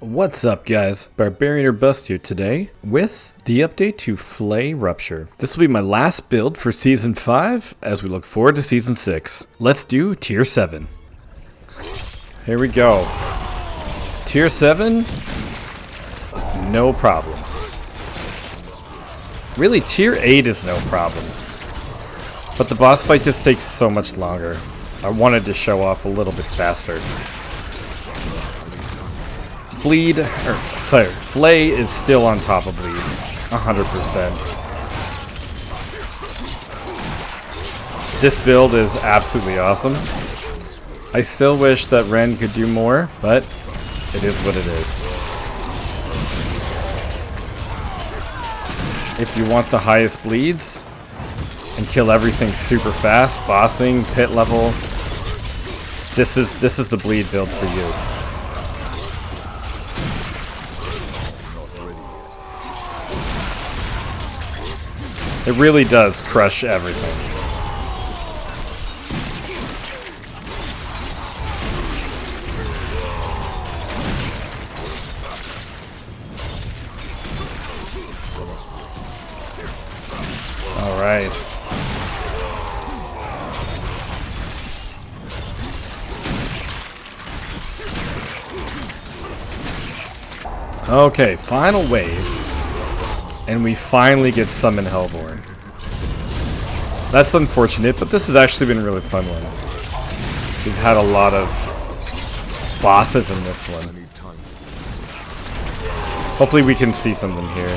What's up guys, Barbarian or Bust here today with the update to Flay Rupture. This will be my last build for Season 5 as we look forward to Season 6. Let's do Tier 7. Here we go. Tier 7, no problem. Really, Tier 8 is no problem. But the boss fight just takes so much longer. I wanted to show off a little bit faster. Flay is still on top of Bleed, 100%. This build is absolutely awesome. I still wish that Ren could do more, but it is what it is. If you want the highest bleeds and kill everything super fast, bossing, pit level, this is the bleed build for you. It really does crush everything. All right. Okay, final wave. And we finally get Summon Hellborn. That's unfortunate, but this has actually been a really fun one. We've had a lot of bosses in this one. Hopefully we can see something here.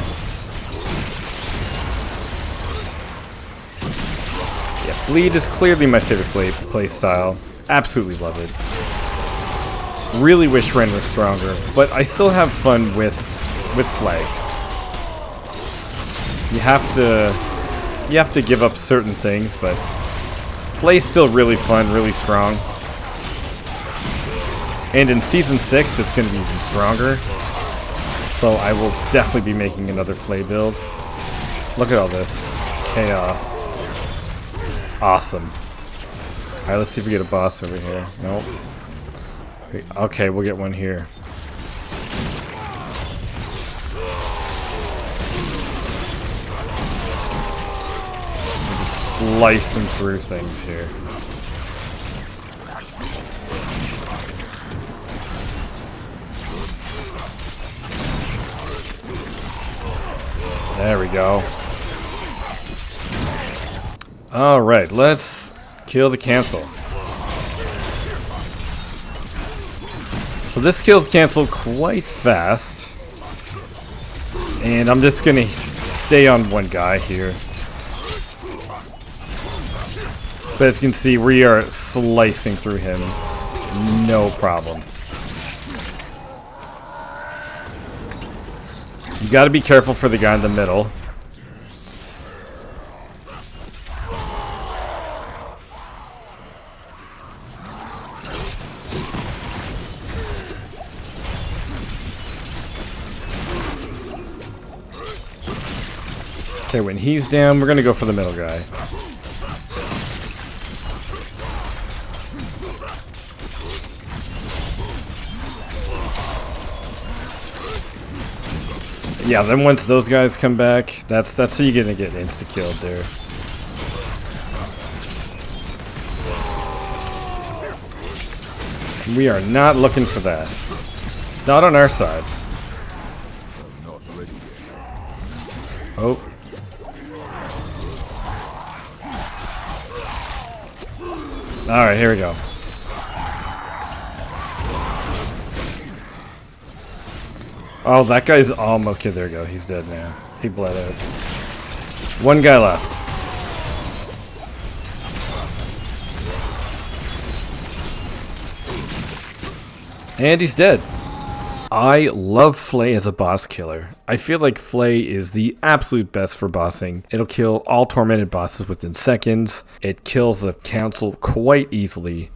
Yeah, Bleed is clearly my favorite play style. Absolutely love it. Really wish Ren was stronger, but I still have fun with Flay. You have to give up certain things, but Flay's still really fun, really strong. And in Season 6, it's going to be even stronger. So I will definitely be making another Flay build. Look at all this. Chaos. Awesome. Alright, let's see if we get a boss over here. Nope. Okay, we'll get one here. Slicing through things here. There we go. Alright, let's kill the cancel. So this kills cancel quite fast. And I'm just gonna stay on one guy here. But as you can see, we are slicing through him. No problem. You gotta be careful for the guy in the middle. Okay, when he's down, we're gonna go for the middle guy. Yeah, then once those guys come back, that's how you're gonna get insta-killed there. We are not looking for that. Not on our side. Oh. Alright, here we go. Oh, that guy's almost... Okay, there we go. He's dead now. He bled out. One guy left. And he's dead. I love Flay as a boss killer. I feel like Flay is the absolute best for bossing. It'll kill all tormented bosses within seconds. It kills the council quite easily.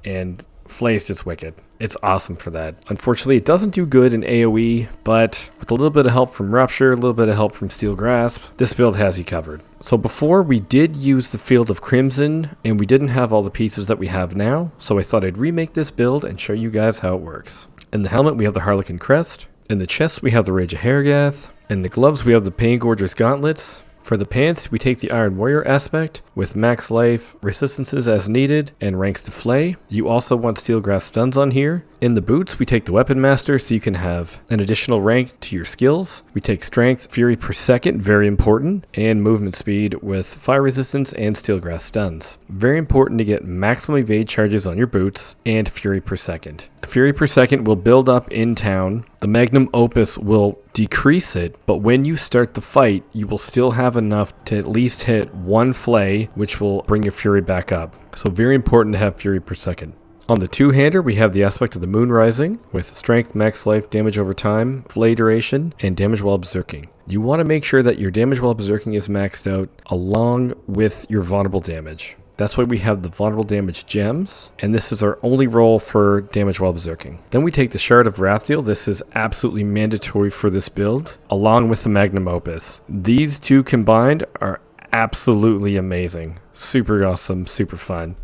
And Flay is just wicked. It's awesome for that. Unfortunately, it doesn't do good in AoE, but with a little bit of help from Rupture, a little bit of help from Steel Grasp, this build has you covered. So before, we did use the Field of Crimson, and we didn't have all the pieces that we have now, so I thought I'd remake this build and show you guys how it works. In the helmet, we have the Harlequin Crest. In the chest, we have the Rage of Haragath. In the gloves, we have the Paingorger's Gauntlets. For the pants, we take the Iron Warrior aspect with max life, resistances as needed, and ranks to Flay. You also want Steel Grasp stuns on here. In the boots, we take the Weapon Master so you can have an additional rank to your skills. We take Strength, Fury per second, very important, and Movement Speed with Fire Resistance and Steel Grasp stuns. Very important to get maximum evade charges on your boots and Fury per second. Fury per second will build up in town. The Magnum Opus will decrease it, but when you start the fight, you will still have enough to at least hit one Flay, which will bring your Fury back up. So very important to have Fury per second. On the two-hander, we have the aspect of the Moon Rising with Strength, Max Life, Damage over time, Flay duration, and Damage while berserking. You want to make sure that your Damage while berserking is maxed out along with your vulnerable damage. That's why we have the vulnerable damage gems, and this is our only roll for damage while berserking. Then we take the Shard of Wrathiel. This is absolutely mandatory for this build, along with the Magnum Opus. These two combined are absolutely amazing. Super awesome, super fun.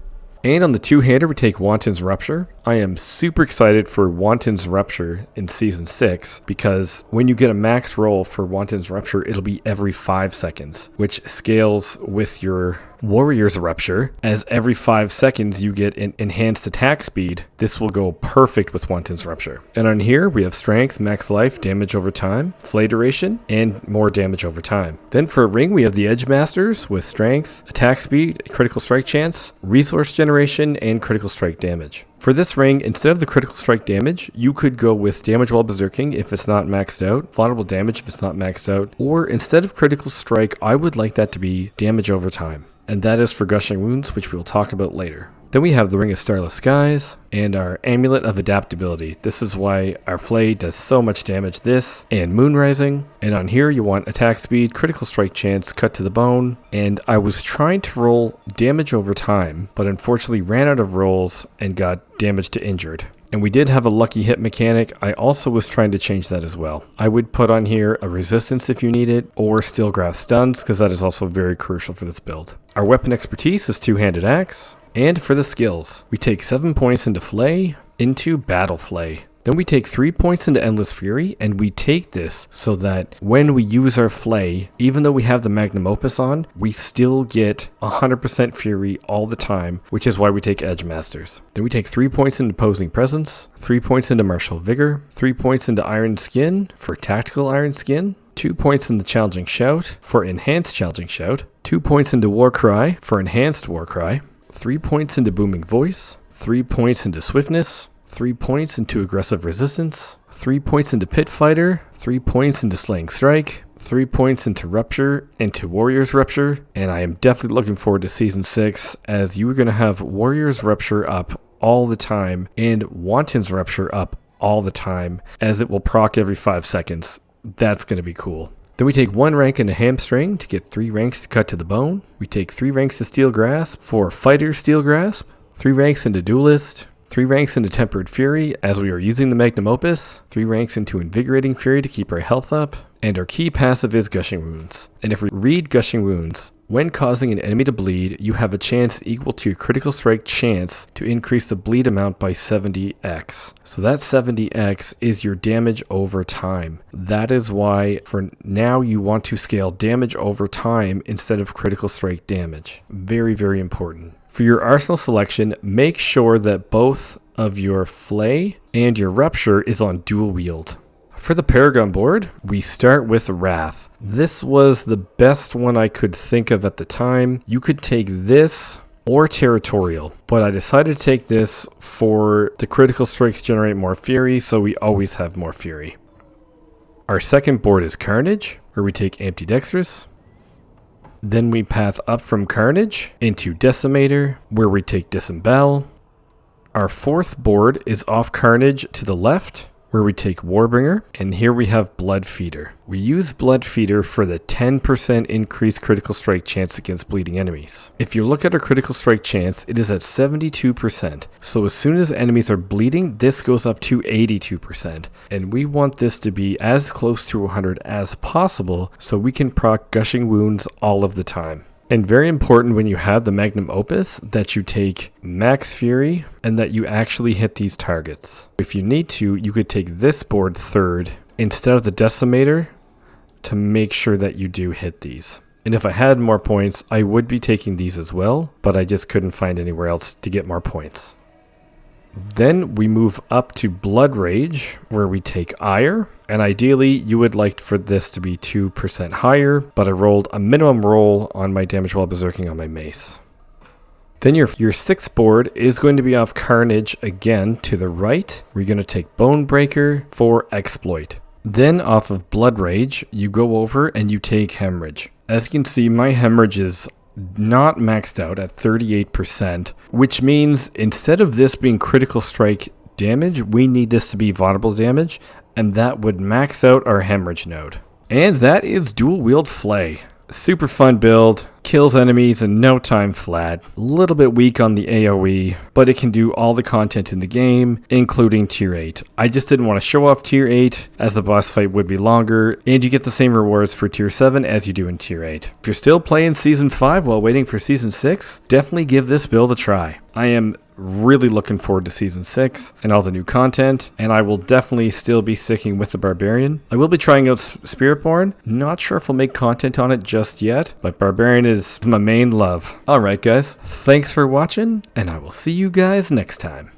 And on the two-hander, we take Wanton's Rupture. I am super excited for Wanton's Rupture in Season 6 because when you get a max roll for Wanton's Rupture, it'll be every 5 seconds, which scales with your Warrior's Rupture. As every 5 seconds you get an enhanced attack speed, this will go perfect with Wanton's Rupture. And on here, we have Strength, Max Life, Damage over time, Flay duration, and more damage over time. Then for a ring, we have the Edge Masters with Strength, Attack Speed, Critical Strike Chance, Resource Generation, and Critical Strike Damage. For this ring, instead of the critical strike damage, you could go with damage while berserking if it's not maxed out, vulnerable damage if it's not maxed out, or instead of critical strike, I would like that to be damage over time. And that is for Gushing Wounds, which we'll talk about later. Then we have the Ring of Starless Skies and our Amulet of Adaptability. This is why our Flay does so much damage, this and Moon Rising. And on here you want attack speed, critical strike chance, cut to the bone. And I was trying to roll damage over time, but unfortunately ran out of rolls and got damage to injured. And we did have a lucky hit mechanic. I also was trying to change that as well. I would put on here a resistance if you need it, or Steel Grasp stuns, because that is also very crucial for this build. Our weapon expertise is Two-Handed Axe. And for the skills, we take 7 points into Flay, into Battle Flay. Then we take 3 points into Endless Fury, and we take this so that when we use our Flay, even though we have the Magnum Opus on, we still get 100% Fury all the time, which is why we take Edge Masters. Then we take 3 points into Imposing Presence, 3 points into Martial Vigor, 3 points into Iron Skin for Tactical Iron Skin, 2 points into Challenging Shout for Enhanced Challenging Shout, 2 points into War Cry for Enhanced War Cry, 3 points into Booming Voice, 3 points into Swiftness, 3 points into Aggressive Resistance, 3 points into Pit Fighter, 3 points into Slaying Strike, 3 points into Rupture, into Warrior's Rupture, and I am definitely looking forward to Season 6 as you are going to have Warrior's Rupture up all the time and Wanton's Rupture up all the time as it will proc every 5 seconds. That's going to be cool. Then we take 1 rank into Hamstring to get 3 ranks to Cut to the Bone. We take 3 ranks to Steel Grasp for Fighter Steel Grasp, 3 ranks into Duelist, 3 ranks into Tempered Fury as we are using the Magnum Opus, 3 ranks into Invigorating Fury to keep our health up, and our key passive is Gushing Wounds. And if we read Gushing Wounds, when causing an enemy to bleed, you have a chance equal to your critical strike chance to increase the bleed amount by 70x. So that 70x is your damage over time. That is why for now you want to scale damage over time instead of critical strike damage. Very, very important. For your arsenal selection, make sure that both of your Flay and your Rupture is on dual wield. For the Paragon board, we start with Wrath. This was the best one I could think of at the time. You could take this or Territorial, but I decided to take this for the critical strikes generate more Fury, so we always have more Fury. Our second board is Carnage, where we take Ambidextrous. Then we path up from Carnage into Decimator, where we take Disembowel. Our fourth board is off Carnage to the left, where we take Warbringer, and here we have Blood Feeder. We use Blood Feeder for the 10% increased critical strike chance against bleeding enemies. If you look at our critical strike chance, it is at 72%. So as soon as enemies are bleeding, this goes up to 82%. And we want this to be as close to 100 as possible so we can proc Gushing Wounds all of the time. And very important when you have the Magnum Opus that you take Max Fury and that you actually hit these targets. If you need to, you could take this board third instead of the Decimator to make sure that you do hit these. And if I had more points, I would be taking these as well, but I just couldn't find anywhere else to get more points. Then we move up to Blood Rage, where we take Ire, and ideally you would like for this to be 2% higher, but I rolled a minimum roll on my damage while berserking on my mace. Then your sixth board is going to be off Carnage again to the right. We're going to take Bonebreaker for Exploit. Then off of Blood Rage, you go over and you take Hemorrhage. As you can see, my Hemorrhage is not maxed out at 38%, which means instead of this being critical strike damage, we need this to be vulnerable damage, and that would max out our Hemorrhage node. And that is Dual Wield Flay. Super fun build, kills enemies in no time flat, a little bit weak on the AoE, but it can do all the content in the game, including tier 8. I just didn't want to show off tier 8, as the boss fight would be longer, and you get the same rewards for tier 7 as you do in tier 8. If you're still playing season 5 while waiting for season 6, definitely give this build a try. I am really looking forward to season 6 and all the new content, and I will definitely still be sticking with the Barbarian. I will be trying out Spiritborn. Not sure if I'll make content on it just yet, but Barbarian is my main love. Alright guys, thanks for watching, and I will see you guys next time.